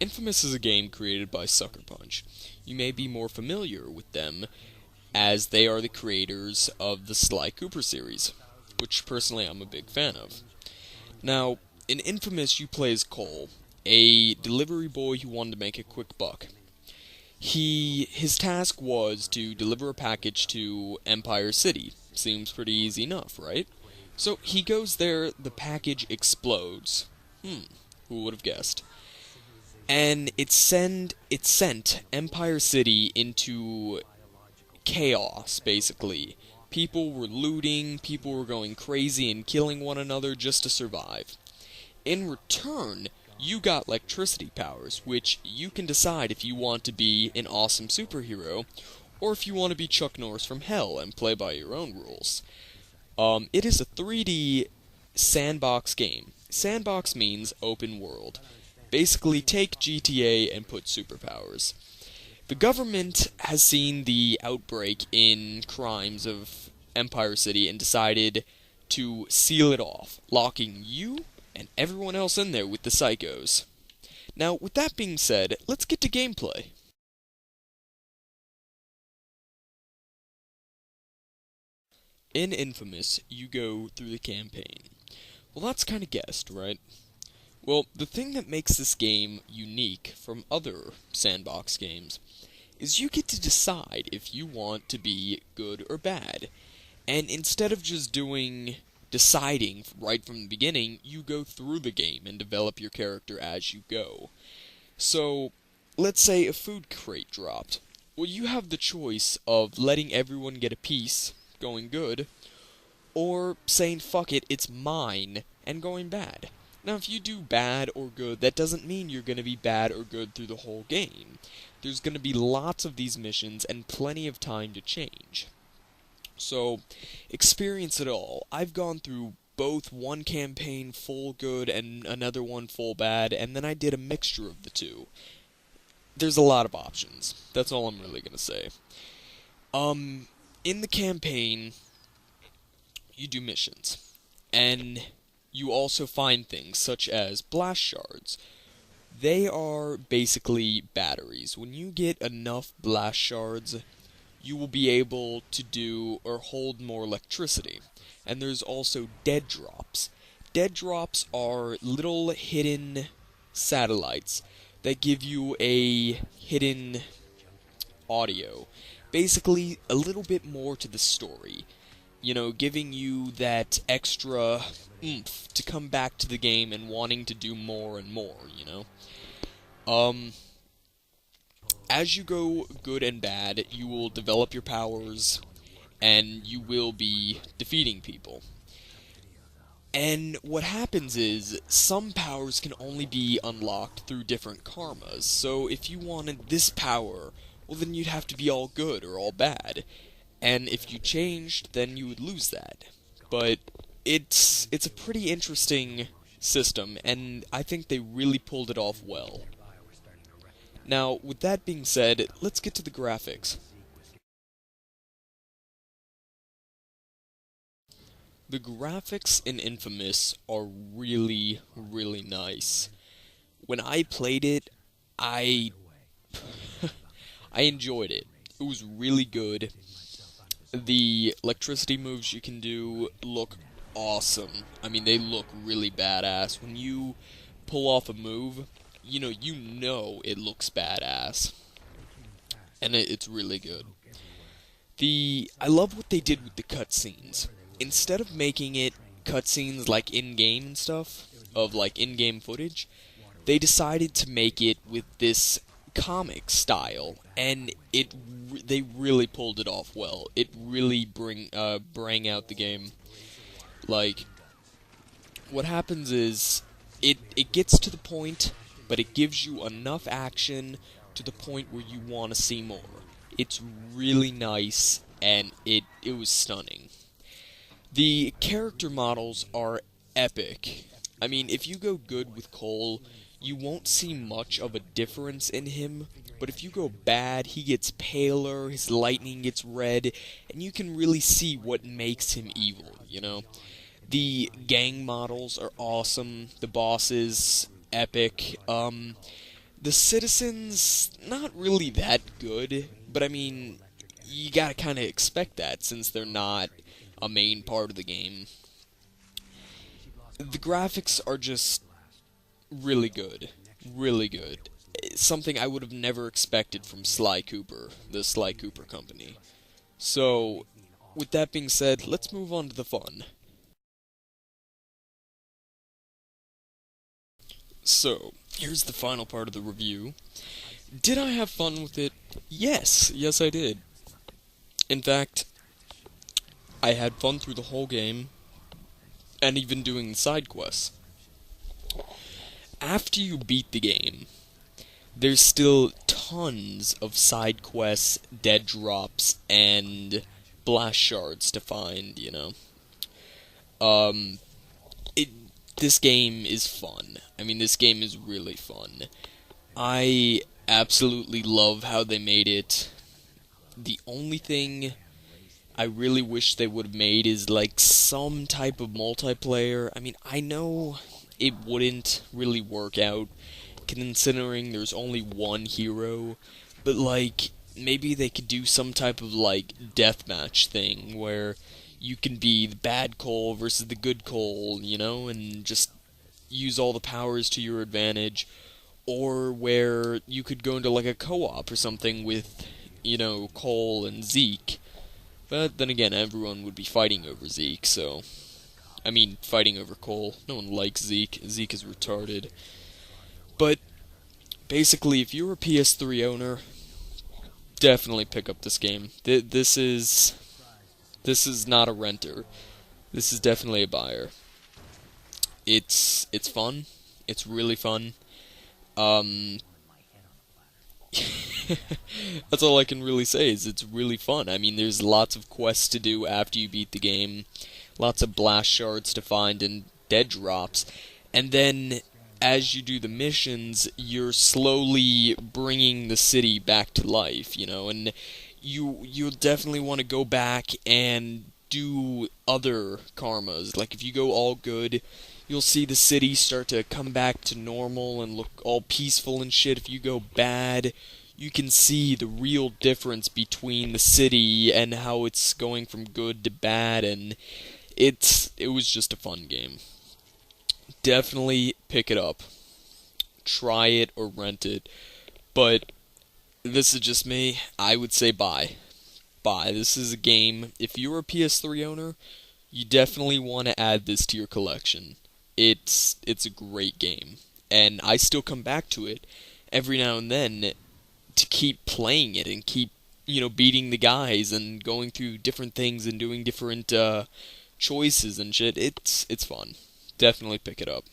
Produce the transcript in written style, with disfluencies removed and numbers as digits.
Infamous is a game created by Sucker Punch. You may be more familiar with them as they are the creators of the Sly Cooper series, which personally I'm a big fan of. Now, in Infamous, you play as Cole, a delivery boy who wanted to make a quick buck. His task was to deliver a package to Empire City. Seems pretty easy enough, right? So he goes there, the package explodes. Who would have guessed? And it sent Empire City into chaos, basically. People were looting, people were going crazy and killing one another just to survive. In return, you got electricity powers, which you can decide if you want to be an awesome superhero, or if you want to be Chuck Norris from hell and play by your own rules. It is a 3D sandbox game. Sandbox means open world. Basically, take GTA and put superpowers. The government has seen the outbreak in crimes of Empire City and decided to seal it off, locking you and everyone else in there with the psychos. Now, with that being said, let's get to gameplay. In Infamous, you go through the campaign. Well, that's kind of guessed, right? Well, the thing that makes this game unique from other sandbox games is you get to decide if you want to be good or bad. And instead of just deciding right from the beginning, you go through the game and develop your character as you go. So, let's say a food crate dropped. Well, you have the choice of letting everyone get a piece, going good, or saying, fuck it, it's mine, and going bad. Now, if you do bad or good, that doesn't mean you're going to be bad or good through the whole game. There's going to be lots of these missions and plenty of time to change. So, experience it all. I've gone through both one campaign full good and another one full bad, and then I did a mixture of the two. There's a lot of options. That's all I'm really going to say. In the campaign, you do missions. And you also find things such as blast shards. They are basically batteries. When you get enough blast shards, you will be able to do or hold more electricity. And there's also dead drops. Dead drops are little hidden satellites that give you a hidden audio. Basically, a little bit more to the story. You know, giving you that extra oomph to come back to the game and wanting to do more and more, you know? As you go good and bad, you will develop your powers, and you will be defeating people. And what happens is, some powers can only be unlocked through different karmas, so if you wanted this power, well then you'd have to be all good or all bad. And if you changed, then you would lose that. But it's a pretty interesting system, and I think they really pulled it off well. Now, with that being said, let's get to the graphics. The graphics in Infamous are really, really nice. When I played it, I I enjoyed it. It was really good. The electricity moves you can do look awesome. I mean, they look really badass. When you pull off a move, you know it looks badass. And it's really good. I love what they did with the cutscenes. Instead of making it cutscenes like in-game and stuff, of like in-game footage, they decided to make it with this comic style, and they really pulled it off well. It really bring out the game. Like, what happens is it gets to the point, but it gives you enough action to the point where you want to see more. It's really nice, and it was stunning. The character models are epic. I mean, if you go good with Cole, you won't see much of a difference in him, but if you go bad, he gets paler, his lightning gets red, and you can really see what makes him evil, you know? The gang models are awesome, the bosses, epic. The citizens, not really that good, but I mean, you gotta kind of expect that since they're not a main part of the game. The graphics are just really good. Really good. Something I would have never expected from Sly Cooper, the Sly Cooper company. So, with that being said, let's move on to the fun. So, here's the final part of the review. Did I have fun with it? Yes, yes I did. In fact, I had fun through the whole game, and even doing side quests. After you beat the game, there's still tons of side quests, dead drops, and blast shards to find, you know. Um, it, this game is fun. I mean, this game is really fun. I absolutely love how they made it. The only thing I really wish they would have made is like some type of multiplayer. I mean, I know it wouldn't really work out considering there's only one hero, but like maybe they could do some type of like deathmatch thing where you can be the bad Cole versus the good Cole, you know, and just use all the powers to your advantage, or where you could go into like a co-op or something with, you know, Cole and Zeke. But then again, everyone would be fighting over Zeke, so I mean, fighting over Cole. No one likes Zeke. Zeke is retarded. But basically, if you're a PS3 owner, definitely pick up this game. This is not a renter. This is definitely a buyer. It's fun. It's really fun. Um, that's all I can really say is it's really fun. I mean, there's lots of quests to do after you beat the game, lots of blast shards to find and dead drops, and then as you do the missions, you're slowly bringing the city back to life, you know, and you'll definitely want to go back and do other karmas. Like if you go all good, you'll see the city start to come back to normal and look all peaceful and shit. If you go bad, you can see the real difference between the city and how it's going from good to bad, and it was just a fun game. Definitely pick it up. Try it or rent it. But this is just me. I would say buy. Buy. This is a game. If you're a PS3 owner, you definitely want to add this to your collection. It's a great game, and I still come back to it every now and then to keep playing it and keep, you know, beating the guys and going through different things and doing different choices and shit. It's fun. Definitely pick it up.